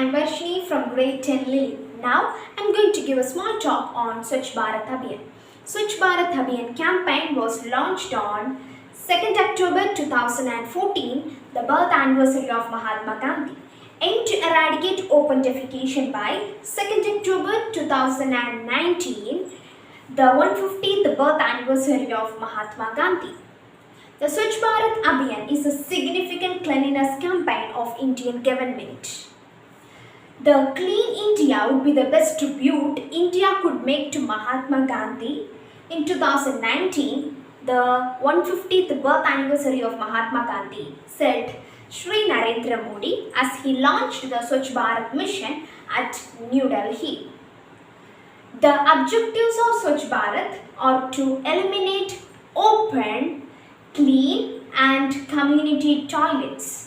I'm Varshini from grade 10 Lily. Now I'm going to give a small talk on Swachh Bharat Abhiyan. Swachh Bharat Abhiyan campaign was launched on 2nd October 2014, the birth anniversary of Mahatma Gandhi. Aimed to eradicate open defecation by 2nd October 2019, the 150th birth anniversary of Mahatma Gandhi. The Swachh Bharat Abhiyan is a significant cleanliness campaign of Indian government. The Clean India would be the best tribute India could make to Mahatma Gandhi. In 2019, the 150th birth anniversary of Mahatma Gandhi, said Shri Narendra Modi as he launched the Swachh Bharat mission at New Delhi. The objectives of Swachh Bharat are to eliminate open, clean and community toilets.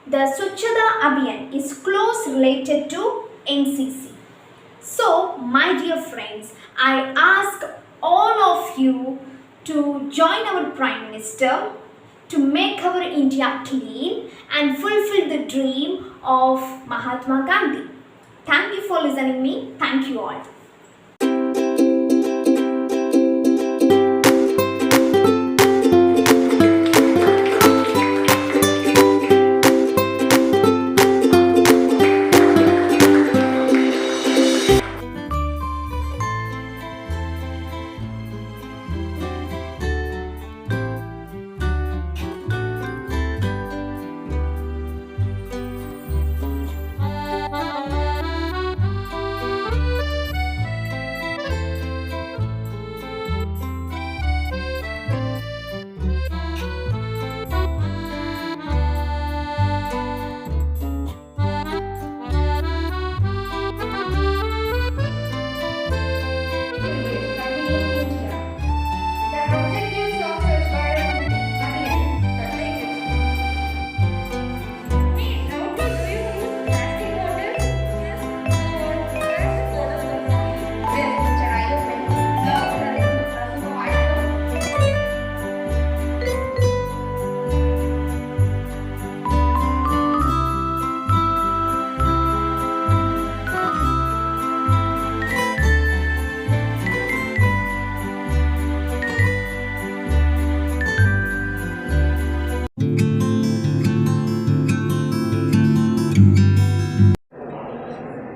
The Swachhata Abhiyan is closely related to NCC. So, my dear friends, I ask all of you to join our Prime Minister to make our India clean and fulfill the dream of Mahatma Gandhi. Thank you for listening me. Thank you all.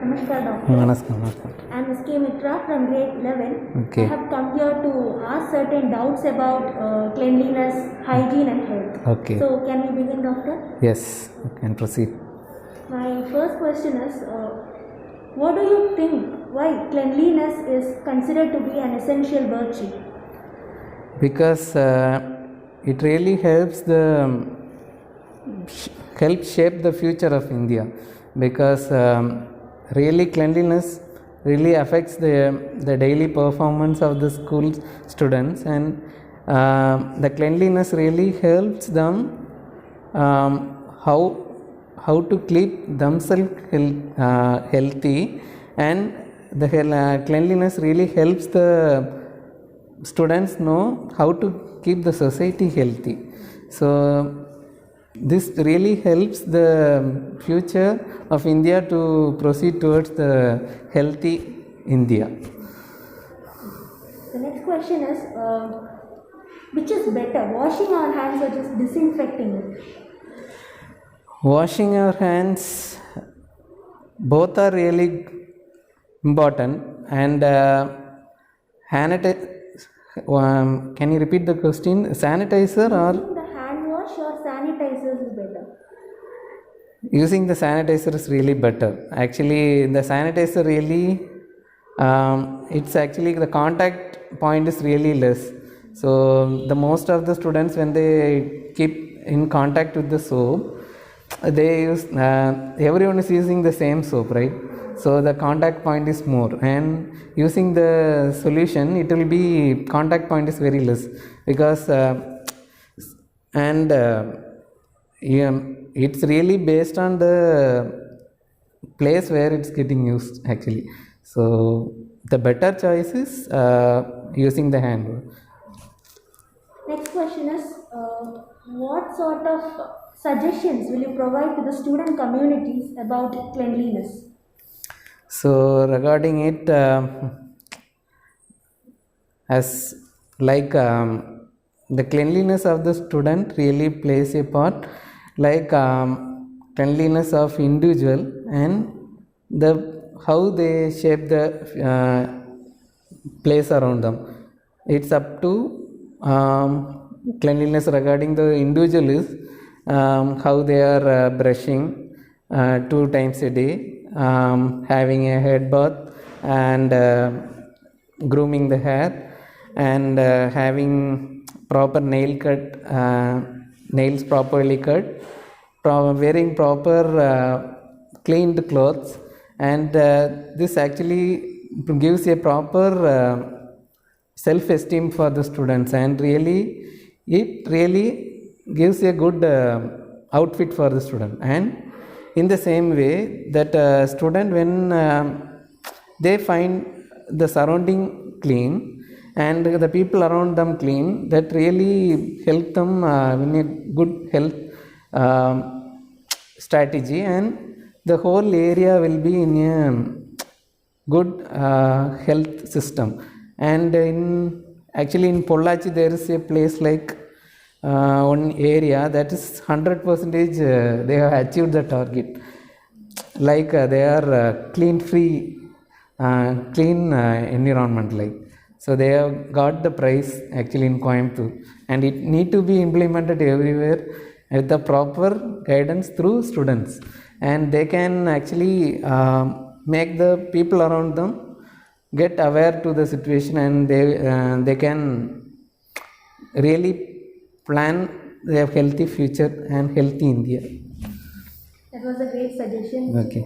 Namaskar, doctor. Namaskar. I am S.K. Mitra from grade 11. Okay. I have come here to ask certain doubts about cleanliness, hygiene and health. Okay. So, can we begin, doctor? Yes, you can proceed. My first question is, what do you think, why cleanliness is considered to be an essential virtue? Because it really helps help shape the future of India. Because really cleanliness really affects the daily performance of the school students, and the cleanliness really helps them how to keep themselves healthy, and the cleanliness really helps the students know how to keep the society healthy. So this really helps the future of India to proceed towards the healthy India. The next question is, which is better, washing our hands or just disinfecting it? Washing our hands, both are really important, and can you repeat the question? Sanitizer or? The hand wash or sanitizers is better? Using the sanitizer is really better. Actually, the sanitizer really, it's actually the contact point is really less. So the most of the students, when they keep in contact with the soap, they use everyone is using the same soap, right? So the contact point is more, and using the solution, it will be contact point is very less, because it's really based on the place where it's getting used actually. So the better choice is using the hand. Next question is, what sort of suggestions will you provide to the student communities about cleanliness? So regarding it, as like the cleanliness of the student really plays a part, like cleanliness of individual and the how they shape the place around them. It's up to cleanliness regarding the individual is how they are brushing 2 times a day, having a head bath and grooming the hair, and having proper nails properly cut, wearing proper cleaned clothes, and this actually gives a proper self-esteem for the students, and it really gives a good outfit for the student. And in the same way that student, when they find the surrounding clean and the people around them clean, that really help them in a good health strategy, and the whole area will be in a good health system. And actually in Pollachi there is a place like one area that is 100% they have achieved the target, like they are clean environment, like, so they have got the prize actually in Coimbatore, and it need to be implemented everywhere with the proper guidance through students, and they can actually make the people around them get aware to the situation, and they can really plan their healthy future and healthy India. That was a great suggestion. Okay.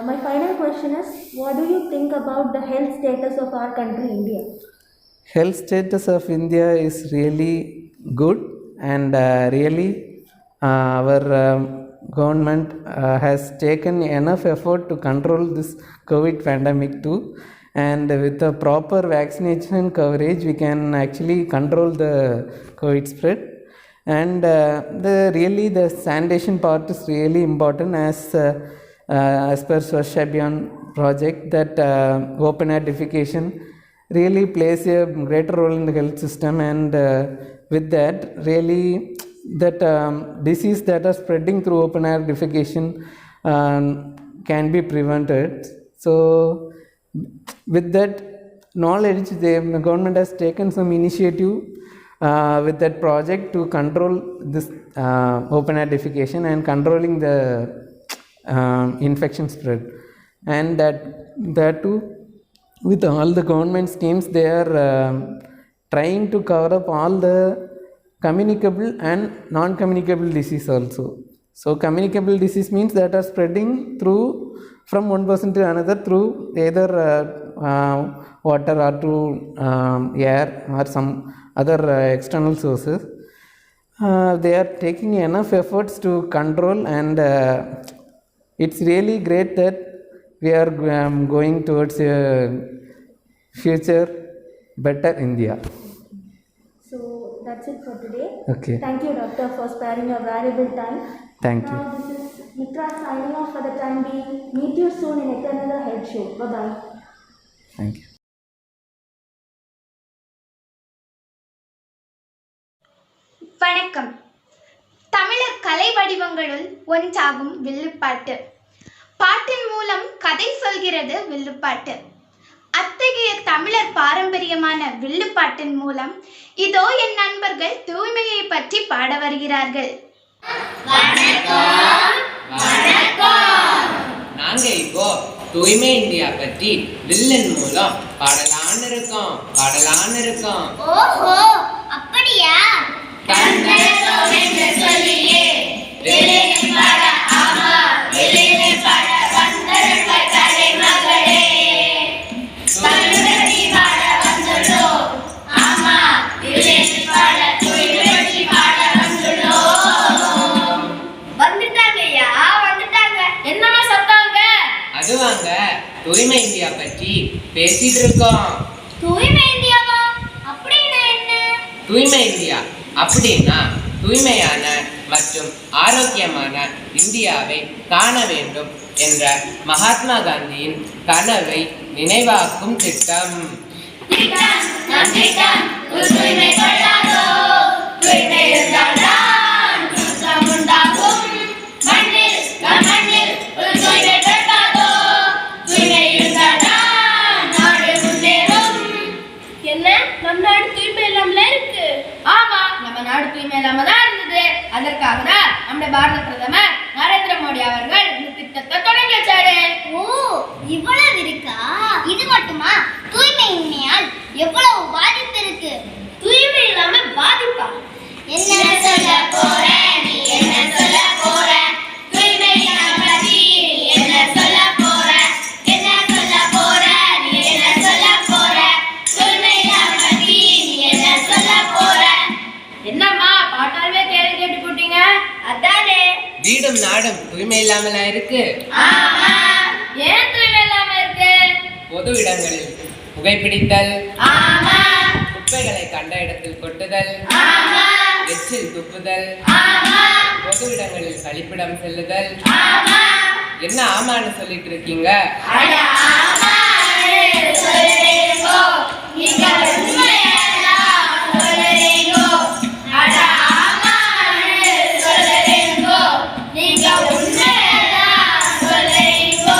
My final question is, what do you think about the health status of our country, India? Health status of India is really good, and really our government has taken enough effort to control this COVID pandemic too, and with the proper vaccination coverage we can actually control the COVID spread. And the sanitation part is really important, as per Swachh Abhiyan project, that open air defecation really plays a greater role in the health system, and with that really that disease that are spreading through open air defecation can be prevented. So with that knowledge, the government has taken some initiative with that project to control this open air defecation and controlling the infection spread. And that too, with all the government schemes, they are trying to cover up all the communicable and non-communicable disease also. So communicable disease means that are spreading through from one person to another through either water or through air or some other external sources. They are taking enough efforts to control, and it's really great that we are going towards a future better India. So that's it for today. Okay. Thank you, Doctor, for sparing your valuable time. Thank you. Now this is Mitra signing off for the time being. Meet you soon in yet another head show. Bye-bye. Thank you. வணக்கம். தமிழர் கலை வடிவங்களுள் ஒன்றாகும் வில்லுப்பாட்டு. பாட்டின் மூலம் கதை சொல்கிறது வில்லுப்பாட்டு. அத்தகைய தமிழர் பாரம்பரியமான வில்லுப்பாட்டின் மூலம் இதோ என் நண்பர்கள் தூய்மையை பற்றி பாட வருகிறார்கள். நாங்க இப்போ தூய்மை இந்தியா பற்றி வில்லன் மூலம் பாடலான்னு இருக்கோம். ஓஹோ, அப்படியா? அதுவாங்க தூய்மை இந்தியா பற்றி பேசிட்டு இருக்கோம். தூய்மை இந்தியாவா? அப்படின்னா என்ன? தூய்மை இந்தியா அப்படின்னா தூய்மையான மற்றும் ஆரோக்கியமான இந்தியாவை காண வேண்டும் என்ற மகாத்மா காந்தியின் கனவை நினைவாக்கும் திட்டம். என்ன நம் நாடு தூய்மை இல்லாமல இருக்கு? ஆமா, நம்ம நாடு தூய்மை இல்லாம தான் இருந்தது. அதற்காக தான் நம்ம பாரத பிரதமர் நரேந்திர மோடி அவர்கள் இந்த திட்டத்தை தொடங்கி வச்சாரு. ஓ, இவ்வளவு இருக்கா? இது மட்டுமா? தூய்மையின்மையால் எவ்வளவு பாதிப்பு இருக்கு. தூய்மை இல்லாம பாதிப்பா? என்ன சொல்ல போற நீ? என்ன சொல்ல போற? தூய்மையை பத்தி என்ன சொல்ல போற? என்ன சொல்ல போற நீ? என்ன சொல்ல போற? தூய்மையை பத்தி நீ என்ன சொல்ல போற? என்னம்மா பாட்டாவே கேள்வி கேட்டு போட்டீங்க? அதானே. வீடும் நாடும் தூய்மை இல்லாமலா இருக்கு? ஆமா. ஏன் தூய்மை இல்லாம இருக்கு? பொது இடங்களில் புகைப்பிடித்தல், ஆமா. குப்பைகளை கண்ட இடத்தில் கொட்டுதல், ஆமா. எச்சில் துப்புதல், ஆமா. பொது இடங்களில் கழிப்பிடம் செல்லுதல். ஆமா. என்ன ஆமான்னு சொல்லிட்டு இருக்கீங்க? அட ஆமான்னு சொல்றீங்கோ. நீங்க உண்மையெல்லாம் சொல்றீங்கோ. அட ஆமான்னு சொல்றீங்கோ. நீங்க உண்மையெல்லாம் சொல்றீங்கோ.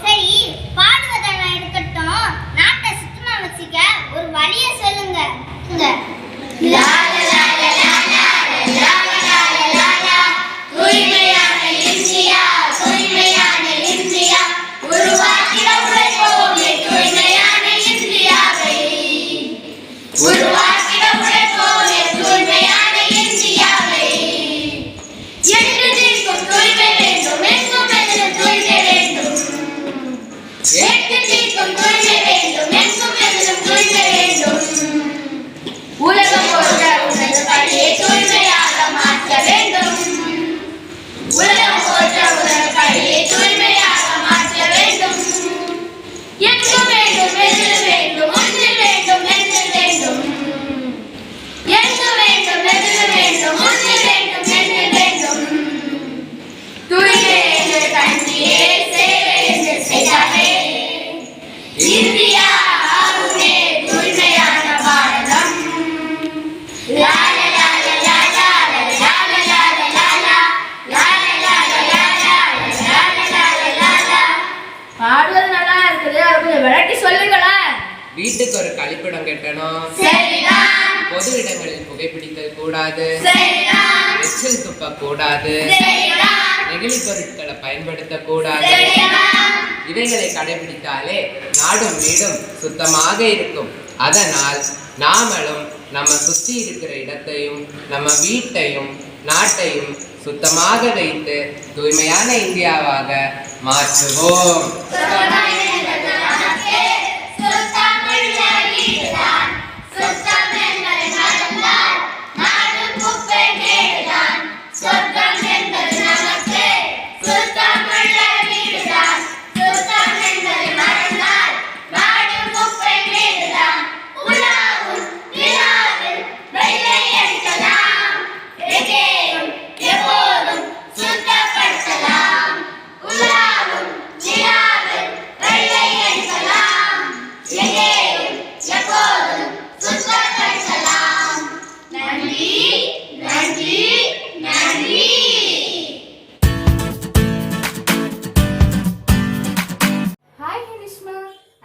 சரி, பாடுவதெல்லாம் இருக்கட்டும். நாட்டை சுத்தமா வச்சுக்க ஒரு வழியை சொல்லுங்க. லா லா லா லா லா லா லா லா லா. தூய்மையான இந்தியா, தூய்மையான இந்தியா, உருவாக்கிட உழைப்போமே தூய்மையான இந்தியாவை. உருவாக்கிட உழைப்போமே தூய்மையான இந்தியாவை. எங்கு தீர்க்கும் தூய்மை வேண்டும், எங்கும் எதிலும் தூய்மை வேண்டும். எங்கு தீர்க்கும் தூய்மை வேண்டும், எங்கும் எதிலும் தூய்மை வேண்டும். உலகம் போன்ற உனது பள்ளியை தூய்மையாக மாற்ற வேண்டும். உலகம் போன்ற உனது பள்ளியை தூய்மையாக மாற்ற வேண்டும். எங்கு வேண்டும், எதில் வேண்டும், ஒன்றில் வேண்டும், எதில் வேண்டும். எங்கு வேண்டும், எதில் வேண்டும், ஒன்றில் வேண்டும், எதில் வேண்டும். தூய்மை என்ற கண்ணியே சேவை என்று செய்தாரே. இந்தியா ஆகுமே தூய்மையான பாரதம். லா லா லா லா லா லா லா லா லா லா லா லா லா லா லா லா. பாடுவது நல்லா இருக்குது, அது கொஞ்சம் விளக்கி சொல்லுங்களேன். வீட்டுக்கு ஒரு கழிப்பிடம் கட்டணும். சரிதான். பொது இடங்களில் புகைப்பிடித்தல் கூடாது. சரிதான். எச்சில் துப்ப கூடாது. சரிதான். நெகிழி பொருட்களை பயன்படுத்த கூடாது. சரிதான். இவைகளை கடைபிடித்தாலே நாடும் வீடும் சுத்தமாக இருக்கும். அதனால் நாமளும் நம்ம சுற்றி இருக்கிற இடத்தையும் நம்ம வீட்டையும் நாட்டையும் சுத்தமாக வைத்து தூய்மையான இந்தியாவாக மாற்றுவோம்.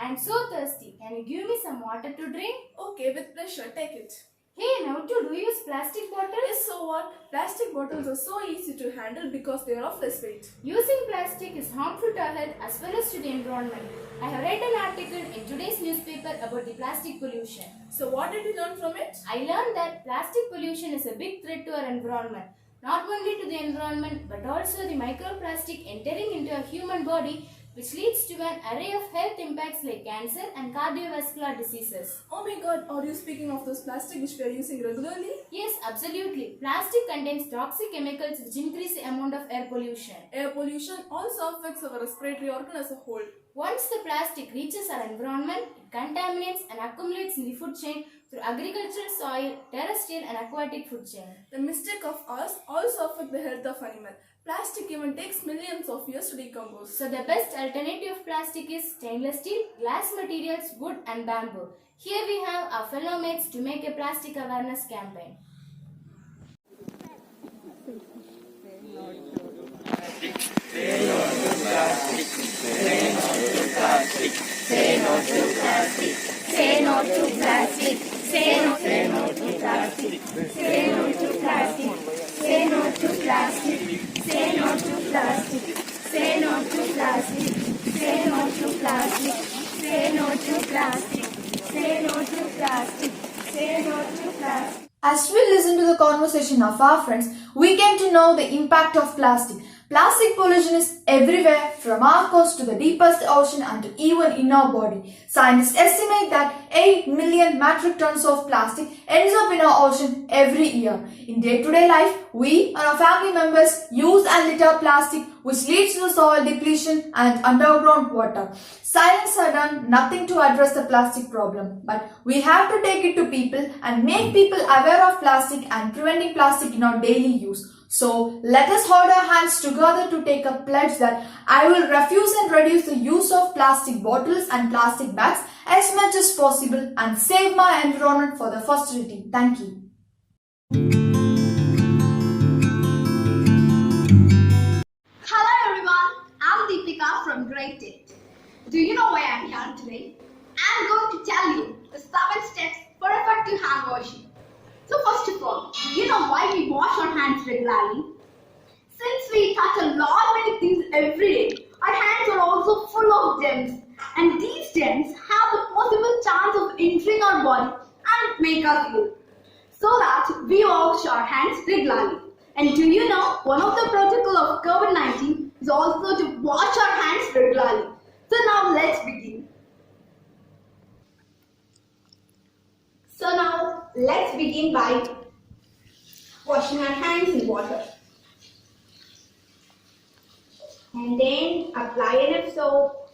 I'm so thirsty. Can you give me some water to drink? Okay, with pleasure. Take it. Hey, now do you use plastic bottles? Yes, so what? Plastic bottles are so easy to handle because they are of less weight. Using plastic is harmful to our health as well as to the environment. I have read an article in today's newspaper about the plastic pollution. So what did you learn from it? I learned that plastic pollution is a big threat to our environment. Not only to the environment but also the microplastic entering into our human body, which leads to an array of health impacts like cancer and cardiovascular diseases. Oh my god, are you speaking of those plastic which we are using regularly? Yes, absolutely. Plastic contains toxic chemicals which increase the amount of air pollution. Air pollution also affects our respiratory organ as a whole. Once the plastic reaches our environment, it contaminates and accumulates in the food chain, through agricultural, soil, terrestrial and aquatic food chain. The mistake of us also affect the health of animal. Plastic even takes millions of years to decompose. So the best alternative of plastic is stainless steel, glass materials, wood and bamboo. Here we have our fellow mates to make a plastic awareness campaign. As we listen to the conversation of our friends, we came to know the impact of plastic. Plastic pollution is everywhere, from our coast to the deepest ocean and even in our body. Scientists estimate that 8 million metric tons of plastic ends up in our ocean every year. In day-to-day life, we and our family members use and litter plastic, which leads to soil depletion and underground water. Scientists have done nothing to address the plastic problem, but we have to take it to people and make people aware of plastic and preventing plastic in our daily use. So let us hold our hands together to take a pledge that I will refuse and reduce the use of plastic bottles and plastic bags as much as possible and save my environment for the first reading. Thank you. Hello everyone, I'm Deepika from Grade 8. Do you know why I'm here today? I'm going to tell you the 7 steps for effective hand washing. So first of all, do you know why we wash our hands regularly? Since we touch a lot many things every day, our hands are also full of germs, and these germs have the possible chance of entering our body and make us ill. So that we wash our hands regularly. And do you know, one of the protocols of COVID-19 is also to wash our hands regularly. So now let's begin. Let's begin by washing our hands in water. And then apply enough soap.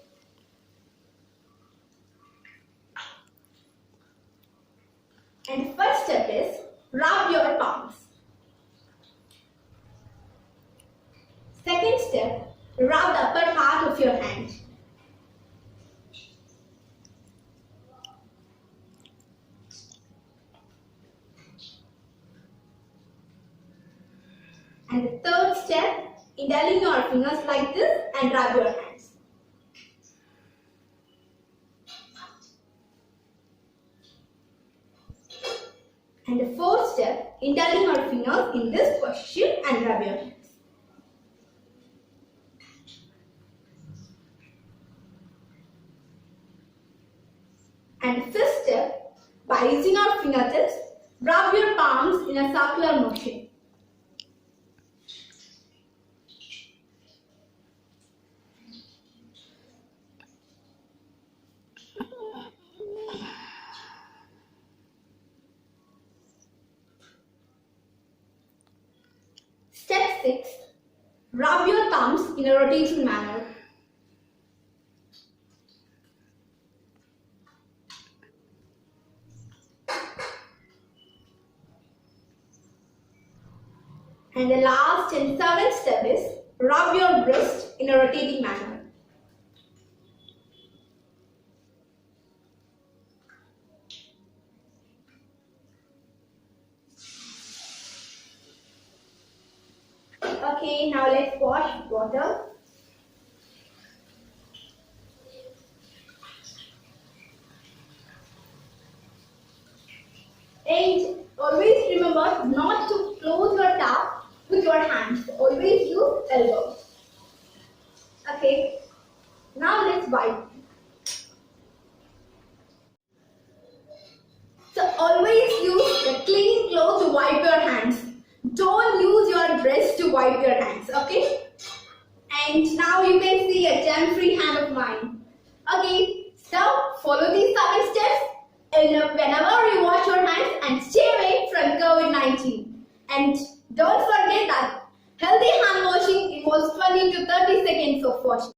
And the first step is rub your palms. Second step, rub the upper part of your hand. And the third step, interlink your fingers like this and rub your hands. And the fourth step, interlink your fingers in this position and rub your hands. And the fifth step, by using our fingertips, rub your palms in a circular motion. Step 6. Rub your thumbs in a rotating manner. And the last and seventh step is rub your wrist in a rotating manner. Okay, now let's wash with water. And always remember not to close your tap with your hands. Always use elbows. Okay, now let's wipe. So always use the clean cloth to wipe your hands. Don't use your breast to wipe your hands, okay? And now you can see a germ-free hand of mine. Okay, so follow these 7 steps whenever you wash your hands and stay away from COVID-19. And don't forget that healthy hand washing involves 20 to 30 seconds of washing.